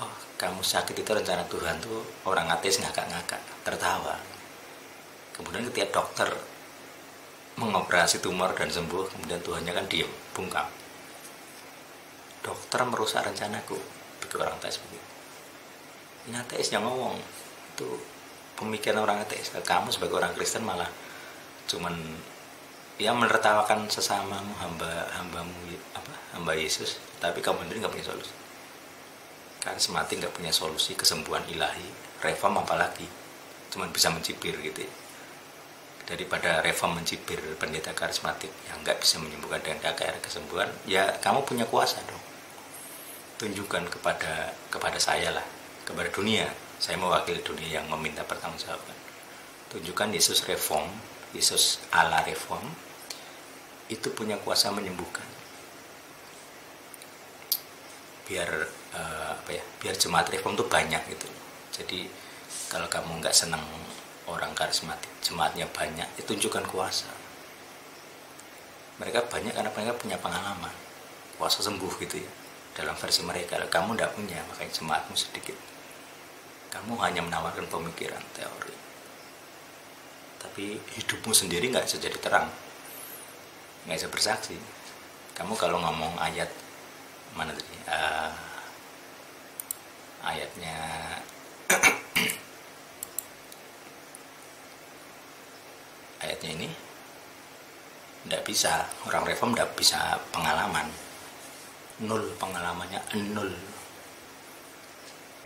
oh kamu sakit itu rencana Tuhan, tuh orang ateis ngakak-ngakak, tertawa. Kemudian ketika dokter mengoperasi tumor dan sembuh, kemudian Tuhannya kan diam, bungkam. Dokter merusak rencanaku, begitu orang ateis begitu. Ini ateis yang ngomong, itu pemikiran orang ateis. Kamu sebagai orang Kristen malah cuman ya menertawakan sesamamu, hamba Yesus, tapi kamu sendiri nggak punya solusi. Karismatik nggak punya solusi kesembuhan ilahi, reform apalagi, cuman bisa mencibir gitu ya. Daripada reform mencibir pendeta karismatik yang nggak bisa menyembuhkan dengan KKR kesembuhan, ya kamu punya kuasa dong. Tunjukkan kepada saya lah, kepada dunia. Saya mewakili dunia yang meminta pertanggungjawaban. Tunjukkan Yesus reform, Yesus ala reform itu punya kuasa menyembuhkan. Biar jemaat reform itu banyak gitu. Jadi kalau kamu nggak senang orang karismatik, jemaatnya banyak, itu tunjukkan kuasa. Mereka banyak karena mereka punya pengalaman, kuasa sembuh gitu ya. Dalam versi mereka, kamu tidak punya, makanya jemaatmu sedikit. Kamu hanya menawarkan pemikiran, teori. Tapi hidupmu sendiri nggak bisa jadi terang, nggak bisa bersaksi. Kamu kalau ngomong ayat mana tadi? ayatnya ayatnya ini tidak bisa, orang reform tidak bisa pengalaman, nol pengalamannya, nol.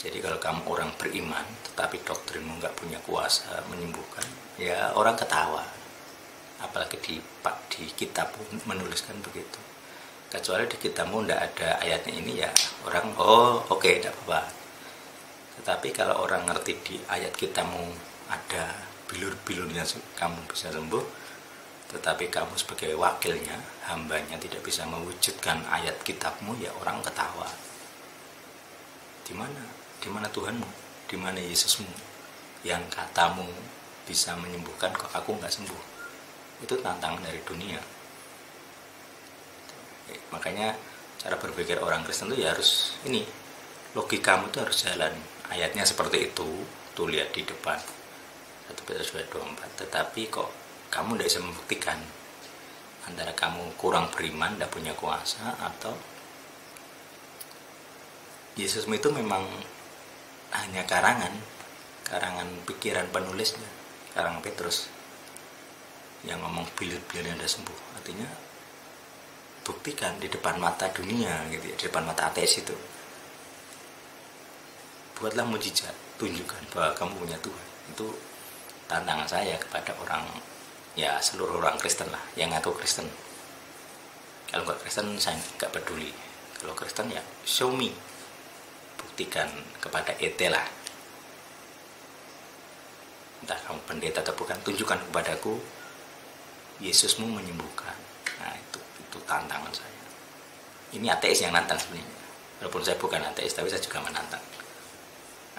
Jadi kalau kamu orang beriman tetapi doktrinmu nggak punya kuasa menyembuhkan, ya orang ketawa. Apalagi di kitab menuliskan begitu. Kecuali di kitabmu tidak ada ayatnya ini, ya orang oke, tidak apa-apa. Tetapi kalau orang ngerti di ayat kitabmu ada bilur-bilurnya kamu bisa sembuh, tetapi kamu sebagai wakilnya, hambanya tidak bisa mewujudkan ayat kitabmu, ya orang ketawa. Di mana Tuhanmu? Di mana Yesusmu? Yang katamu bisa menyembuhkan, kok aku nggak sembuh? Itu tantangan dari dunia. Makanya cara berpikir orang Kristen itu ya harus ini, logikamu itu harus jalan. Ayatnya seperti itu, tuh lihat di depan 1 Petrus 2:24. Tetapi kok kamu tidak bisa membuktikan, antara kamu kurang beriman, tidak punya kuasa, atau Yesusmu itu memang hanya karangan pikiran penulisnya, karangan Petrus yang ngomong bilir-bilirnya udah sembuh. Artinya buktikan di depan mata dunia gitu ya, di depan mata ateis itu. Buatlah mujizat, tunjukkan bahwa kamu punya Tuhan. Itu tantangan saya kepada orang, ya seluruh orang Kristen lah, yang ngaku Kristen. Kalau nggak Kristen saya nggak peduli. Kalau Kristen ya show me, buktikan kepada ET lah. Entah kamu pendeta atau bukan, tunjukkan kepadaku Yesusmu menyembuhkan. Nah itu tantangan saya. Ini ateis yang nantang sebenarnya. Walaupun saya bukan ateis, tapi saya juga menantang.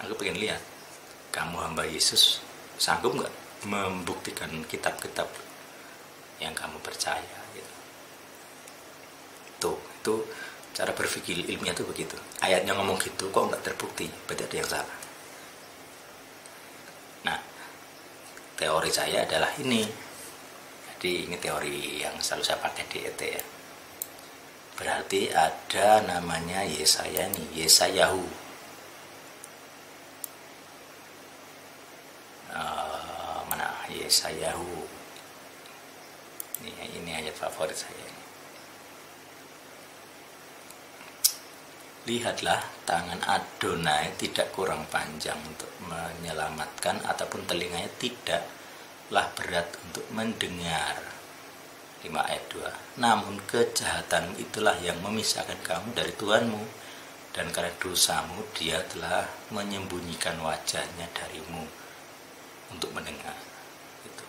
Aku pengen lihat, kamu hamba Yesus sanggup nggak membuktikan kitab-kitab yang kamu percaya gitu. Itu cara berpikir ilmiah itu begitu. Ayatnya ngomong gitu kok nggak terbukti, berarti ada yang salah. Nah, teori saya adalah ini. Jadi ini teori yang selalu saya pakai di ET ya. Berarti ada namanya Yesaya nih, Yesayahu. Mana Yesayahu? Ini ayat favorit saya. Lihatlah, tangan Adonai tidak kurang panjang untuk menyelamatkan, ataupun telinganya tidaklah berat untuk mendengar. 5 ayat 2. Namun kejahatan itulah yang memisahkan kamu dari Tuhanmu, dan karena dosamu dia telah menyembunyikan wajahnya darimu untuk mendengar. Itu.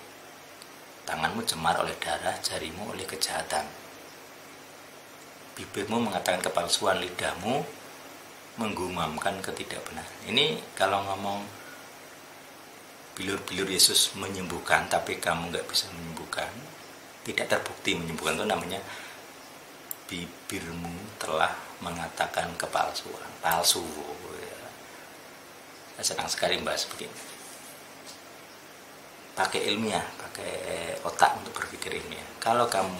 Tanganmu cemar oleh darah, jarimu oleh kejahatan. Bibirmu mengatakan kepalsuan, lidahmu menggumamkan ketidakbenaran. Ini kalau ngomong bilur-bilur Yesus menyembuhkan, tapi kamu nggak bisa menyembuhkan, tidak terbukti menyembuhkan, itu namanya bibirmu telah mengatakan kepalsuan, palsu. Saya senang sekali bahas begini. Pakai ilmiah, pakai otak untuk berpikir ilmiah. Kalau kamu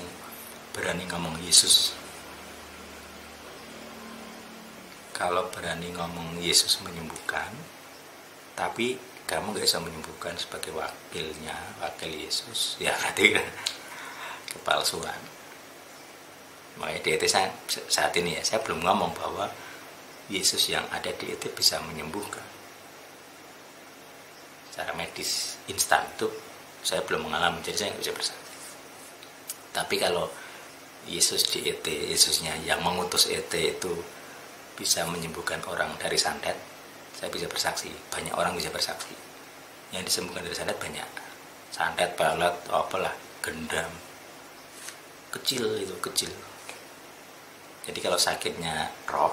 berani ngomong Yesus, Yesus menyembuhkan, tapi kamu gak bisa menyembuhkan sebagai wakil Yesus, ya berarti kepalsuan. Makanya di ET saat ini ya, saya belum ngomong bahwa Yesus yang ada di ET bisa menyembuhkan secara medis instan, itu saya belum mengalami, jadi saya nggak bisa bersaksi. Tapi kalau Yesus di ET, Yesusnya yang mengutus ET itu bisa menyembuhkan orang dari santet, saya bisa bersaksi. Banyak orang bisa bersaksi. Yang disembuhkan dari santet banyak. Santet, pelet, apalah, gendam. Kecil. Jadi kalau sakitnya roh,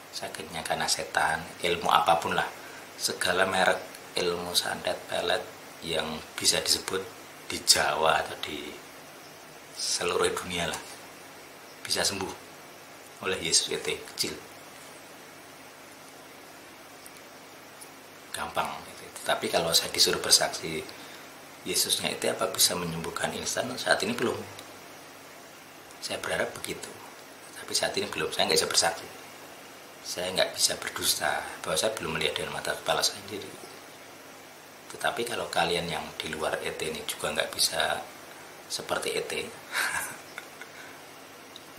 sakitnya karena setan, ilmu apapun lah, segala merek ilmu santet, pelet yang bisa disebut di Jawa atau di seluruh dunia lah, bisa sembuh oleh Yesus itu kecil. Gampang gitu. Tapi kalau saya disuruh bersaksi Yesusnya itu apa bisa menyembuhkan instan, saat ini belum. Saya berharap begitu, tapi saat ini belum, saya nggak bisa bersaksi. saya nggak bisa berdusta bahwa saya belum melihat dengan mata kepala saya sendiri. Tetapi kalau kalian yang di luar ET ini juga nggak bisa seperti ET,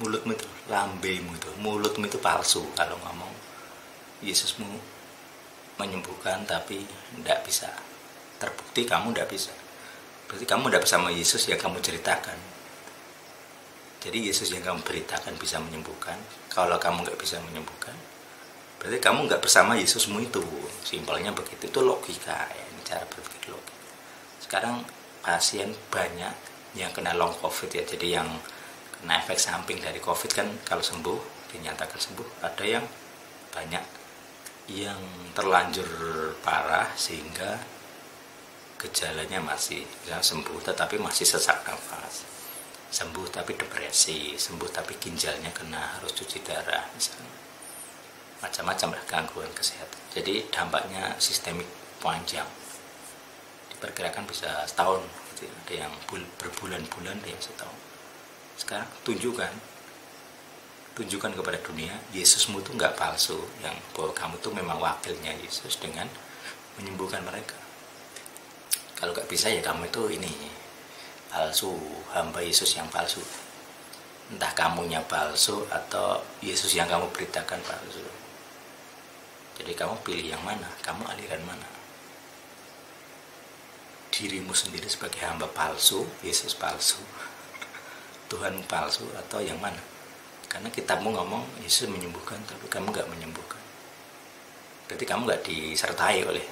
mulutmu itu, lambemu itu, mulutmu itu palsu kalau ngomong Yesusmu menyembuhkan tapi tidak bisa. Terbukti kamu tidak bisa. Berarti kamu tidak bersama Yesus yang kamu ceritakan. Jadi Yesus yang kamu beritakan bisa menyembuhkan. Kalau kamu nggak bisa menyembuhkan, berarti kamu nggak bersama Yesusmu itu. Simpelnya begitu. Itu logika ya. Ini cara berpikir logika. Sekarang pasien banyak yang kena long COVID ya. Jadi yang kena efek samping dari COVID kan kalau sembuh, dinyatakan sembuh. Ada yang banyak yang terlanjur parah sehingga gejalanya masih sembuh tetapi masih sesak nafas, sembuh tapi depresi, sembuh tapi ginjalnya kena harus cuci darah misalnya, macam-macam lah gangguan kesehatan. Jadi dampaknya sistemik panjang, diperkirakan bisa setahun gitu. Ada yang berbulan-bulan, ada yang setahun. Sekarang tunjukkan kepada dunia Yesusmu itu nggak palsu, yang bahwa kamu tuh memang wakilnya Yesus dengan menyembuhkan mereka. Kalau nggak bisa ya kamu itu ini palsu, hamba Yesus yang palsu. Entah kamunya palsu atau Yesus yang kamu beritakan palsu. Jadi kamu pilih yang mana, kamu aliran mana? Dirimu sendiri sebagai hamba palsu, Yesus palsu, Tuhan palsu, atau yang mana? Karena kitabmu ngomong Yesus menyembuhkan tapi kamu nggak menyembuhkan. Berarti kamu nggak disertai oleh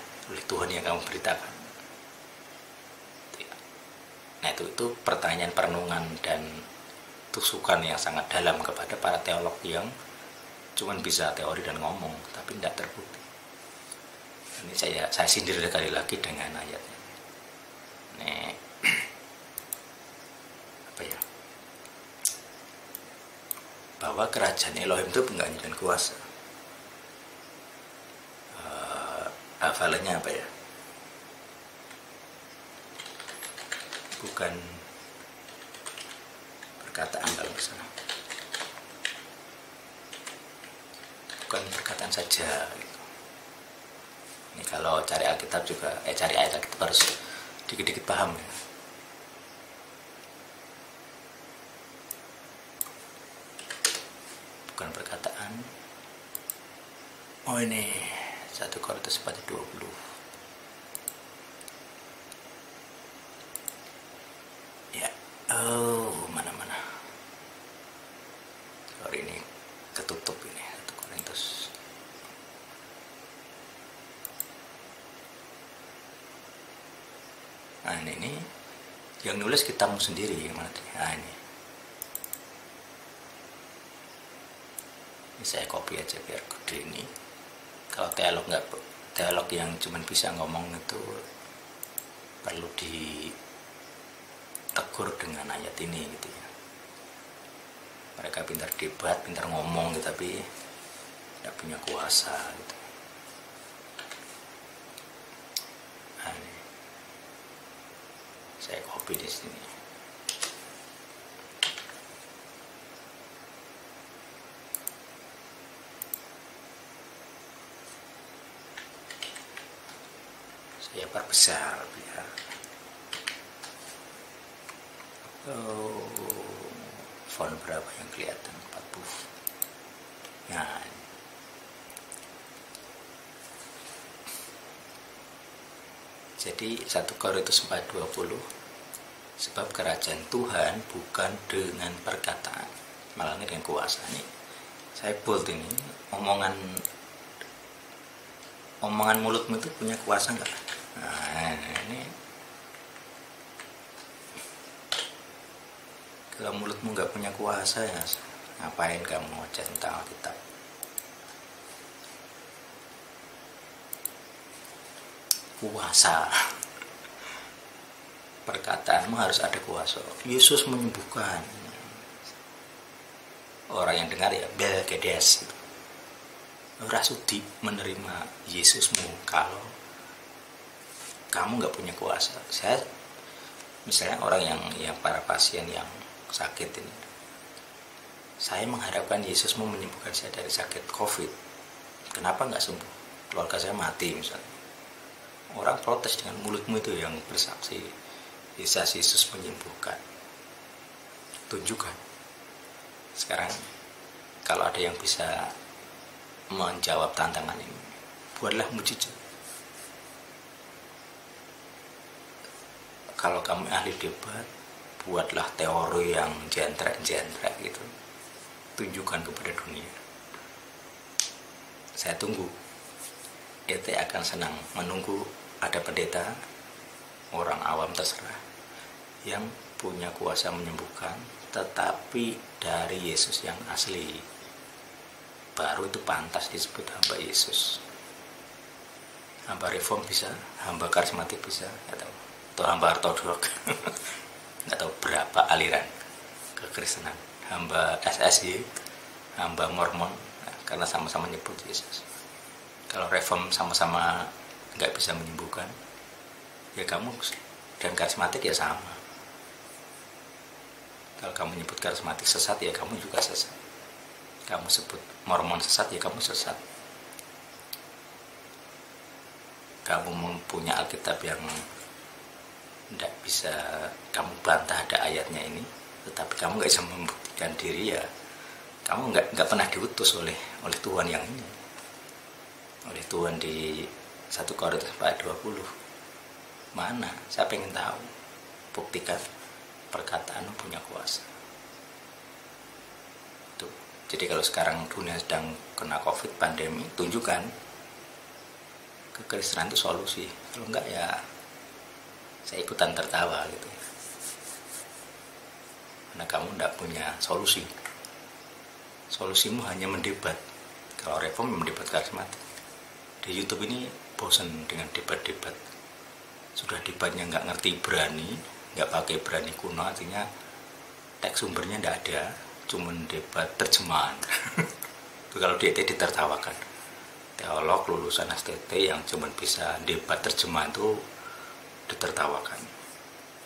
Tuhan yang kamu beritakan. Nah itu pertanyaan perenungan dan tusukan yang sangat dalam kepada para teolog yang cuman bisa teori dan ngomong tapi tidak terbukti. Ini saya sindir sekali lagi dengan ayatnya. Nih, apa ya? Bahwa kerajaan Elohim itu enggak dan kuasa. Hafalannya apa ya? Bukan perkataan kalau misalnya. Bukan perkataan saja gitu. Ini kalau cari Alkitab juga, cari ayat Alkitab harus dikit-dikit paham ya. Bukan perkataan. Oh ini 1 Korintus 4:20. Ya, mana. Sorry ini ketutup ini 1 Korintus. Nah ini yang nulis kitabmu sendiri mana tadi? Nah ini saya copy aja biar gede ini. Kalau teolog yang cuma bisa ngomong itu perlu ditegur dengan ayat ini gitu ya. Mereka pintar debat, pintar ngomong gitu, tapi tidak punya kuasa gitu. Nah, ini. Saya copy di sini. Saya perbesar biar font berapa yang kelihatan 40. Nah, jadi 1 Korintus 4:20, sebab kerajaan Tuhan bukan dengan perkataan, malah dengan kuasa. Nih saya bold ini, omongan mulutmu itu punya kuasa enggak? Nah ini kalau mulutmu nggak punya kuasa ya ngapain kamu ngoceh tentang Alkitab? Kuasa, perkataanmu harus ada kuasa. Yesus menyembuhkan. Orang yang dengar ya belgedes gitu. Rasudi menerima Yesusmu kalau kamu nggak punya kuasa. Saya misalnya orang yang para pasien yang sakit ini, saya mengharapkan Yesus mau menyembuhkan saya dari sakit COVID, Kenapa nggak sembuh? Keluarga saya mati misalnya. Orang protes dengan mulutmu itu yang bersaksi. Yesus menyembuhkan. Tunjukkan. Sekarang kalau ada yang bisa menjawab tantangan ini, buatlah mujizat. Kalau kamu ahli debat, buatlah teori yang jentrek-jentrek gitu. Tunjukkan kepada dunia. Saya tunggu. ET akan senang menunggu ada pendeta, orang awam terserah, yang punya kuasa menyembuhkan, tetapi dari Yesus yang asli. Baru itu pantas disebut hamba Yesus. Hamba reform bisa, hamba karismatik bisa, atau hamba ortodok. Nggak tahu berapa aliran kekristenan. Hamba SSY, hamba Mormon, karena sama-sama nyebut Yesus. Kalau reform sama-sama nggak bisa menyembuhkan, ya kamu dan karismatik ya sama. Kalau kamu nyebut karismatik sesat, ya kamu juga sesat. Kamu sebut Mormon sesat, ya kamu sesat. Kamu mempunyai Alkitab yang tidak bisa kamu bantah ada ayatnya ini, tetapi kamu nggak bisa membuktikan diri, ya kamu nggak pernah diutus oleh Tuhan yang ini, oleh Tuhan di 1 Korintus 4:20. Mana? Saya pengen tahu. Buktikan perkataan punya kuasa. Tuh. Jadi kalau sekarang dunia sedang kena COVID, pandemi, tunjukkan kekristenan itu solusi. Kalau enggak ya saya ikutan tertawa gitu. Karena kamu enggak punya solusi. Solusimu hanya mendebat. Kalau reform mendebat karismatik. Di YouTube ini bosan dengan debat-debat. Sudah debatnya nggak ngerti Ibrani, nggak pakai Ibrani kuno, artinya teks sumbernya nggak ada, cuman debat terjemahan. Itu kalau di ET ditertawakan. Teolog lulusan STT yang cuman bisa debat terjemahan itu ditertawakan.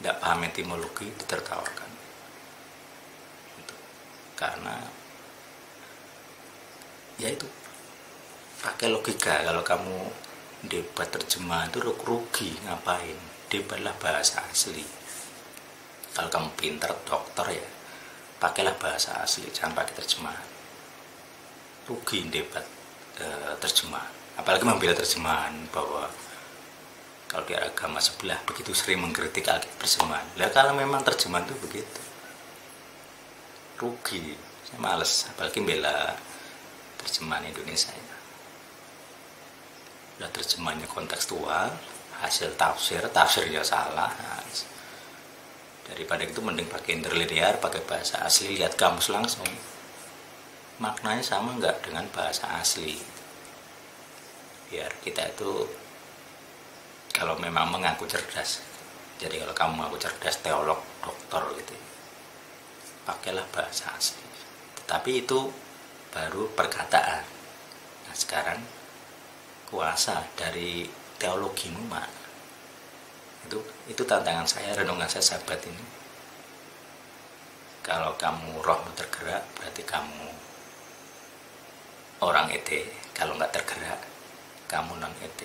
Nggak paham etimologi ditertawakan. Itu. Karena ya itu pakai logika. Kalau kamu debat terjemahan itu rugi, ngapain? Debatlah bahasa asli. Kalau kamu pintar, dokter, ya pakailah bahasa asli, jangan pakai terjemahan. Rugi debat terjemahan. Apalagi membela terjemahan, bahwa kalau di agama sebelah begitu sering mengkritik Alkitab terjemahan. Lah kalau memang terjemahan itu begitu, rugi. Saya males, apalagi bela terjemahan Indonesia ya. Udah terjemahnya kontekstual, hasil tafsirnya salah. Nah, daripada itu mending pakai interlinear, pakai bahasa asli, lihat kamus langsung. Maknanya sama nggak dengan bahasa asli. Biar kita itu kalau memang mengaku cerdas. Jadi kalau kamu mengaku cerdas, teolog, dokter gitu, pakailah bahasa asli. Tetapi itu baru perkataan. Nah sekarang kuasa dari teologimu mana? Itu tantangan saya, renungan saya sahabat ini. Kalau kamu rohmu tergerak, berarti kamu orang ET. Kalau nggak tergerak, kamu non ET.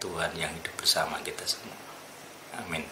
Tuhan yang hidup bersama kita semua. Amin.